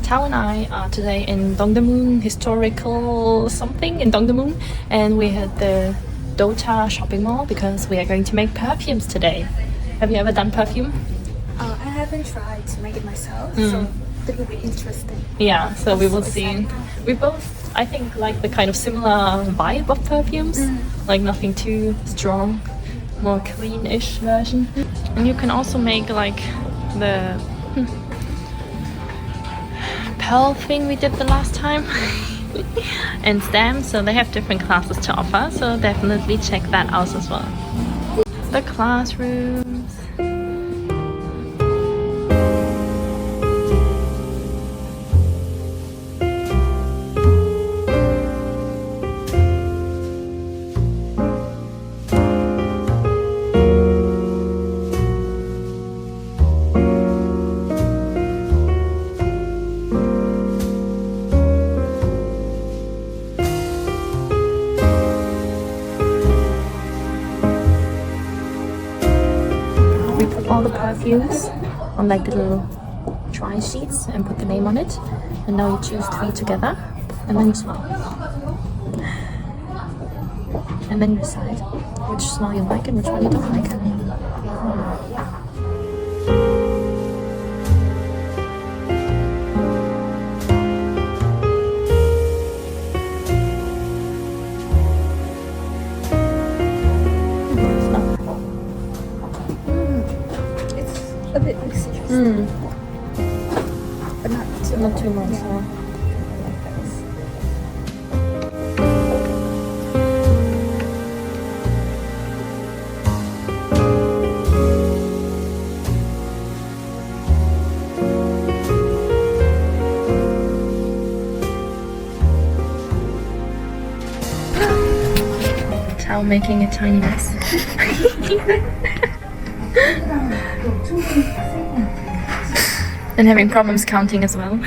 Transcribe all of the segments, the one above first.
Tao and I are today in Dongdaemun historical something in Dongdaemun, and we had the Doota shopping mall because we are going to make perfumes today. Have you ever done perfume? I haven't tried to make it myself, so it will be interesting. Yeah, so we will see. We both, I think, like the kind of similar vibe of perfumes, like nothing too strong, more clean-ish version. And you can also make like the pearl thing we did the last time and stamps, so they have different classes to offer, so definitely check that out as well. The classrooms. All the perfumes on like little dry sheets and put the name on it, and now you choose 3 together and then you smell, and then you decide which smell you like and which one you don't like. A bit like citrus, but not too much. Yeah. Tao making a tiny mess. And having problems counting as well.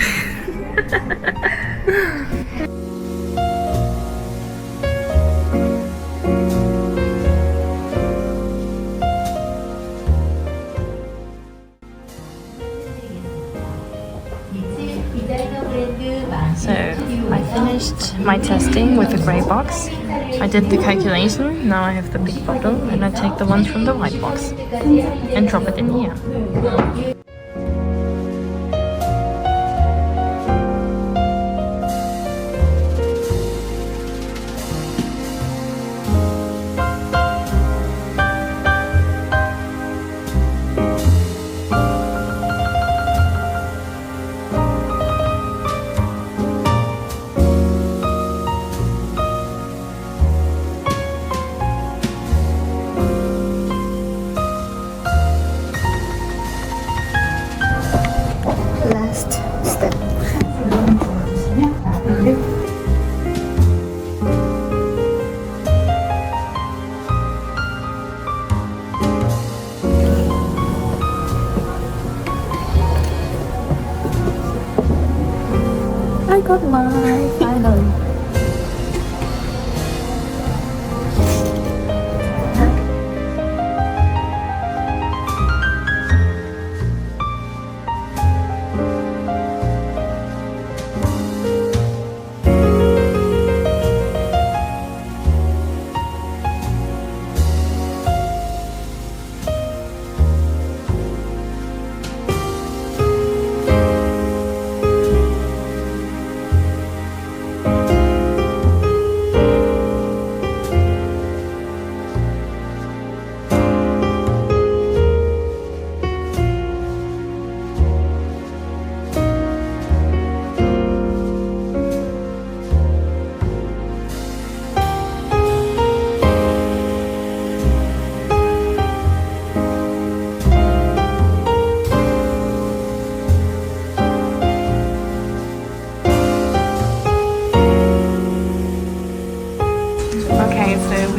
So I finished my testing with the grey box. I did the calculation, now I have the big bottle, and I take the ones from the white box and drop it in here. Last step. I got mine finally.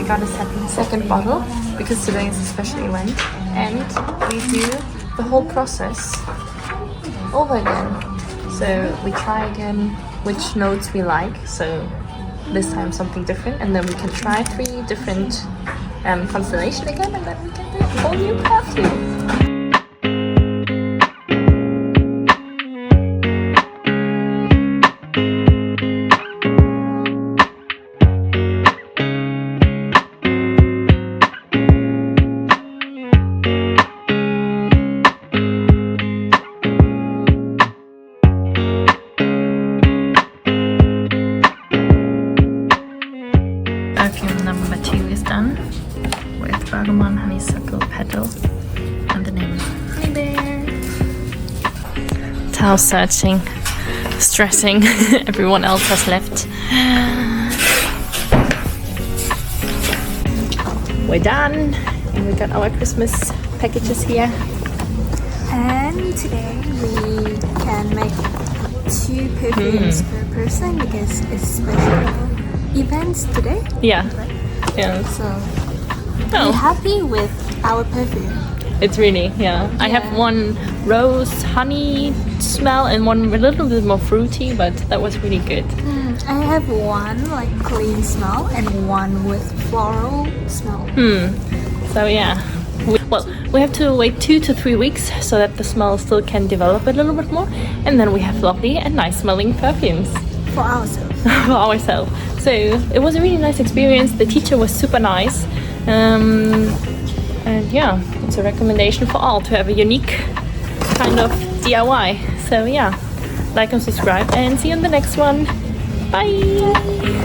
Got a second bottle because today is a special event, and we do the whole process over again. So we try again which notes we like, so this time something different, and then we can try 3 different constellations again, and then we get the whole new perfume. cardamom honeysuckle petal, and the name is Honey Bear. Towel searching, stressing. Everyone else has left. We're done, and we got our Christmas packages here. And today we can make 2 perfumes per person because it's special events today. Yeah. Yeah. So we're happy with our perfume. It's really, yeah. I have one rose honey smell and one a little bit more fruity, but that was really good. I have one like clean smell and one with floral smell. So yeah. We have to wait 2 to 3 weeks so that the smell still can develop a little bit more, and then we have lovely and nice smelling perfumes For ourselves. for ourselves. So it was a really nice experience. The teacher was super nice, and yeah, it's a recommendation for all to have a unique kind of DIY. So yeah, like and subscribe, and see you in the next one. Bye.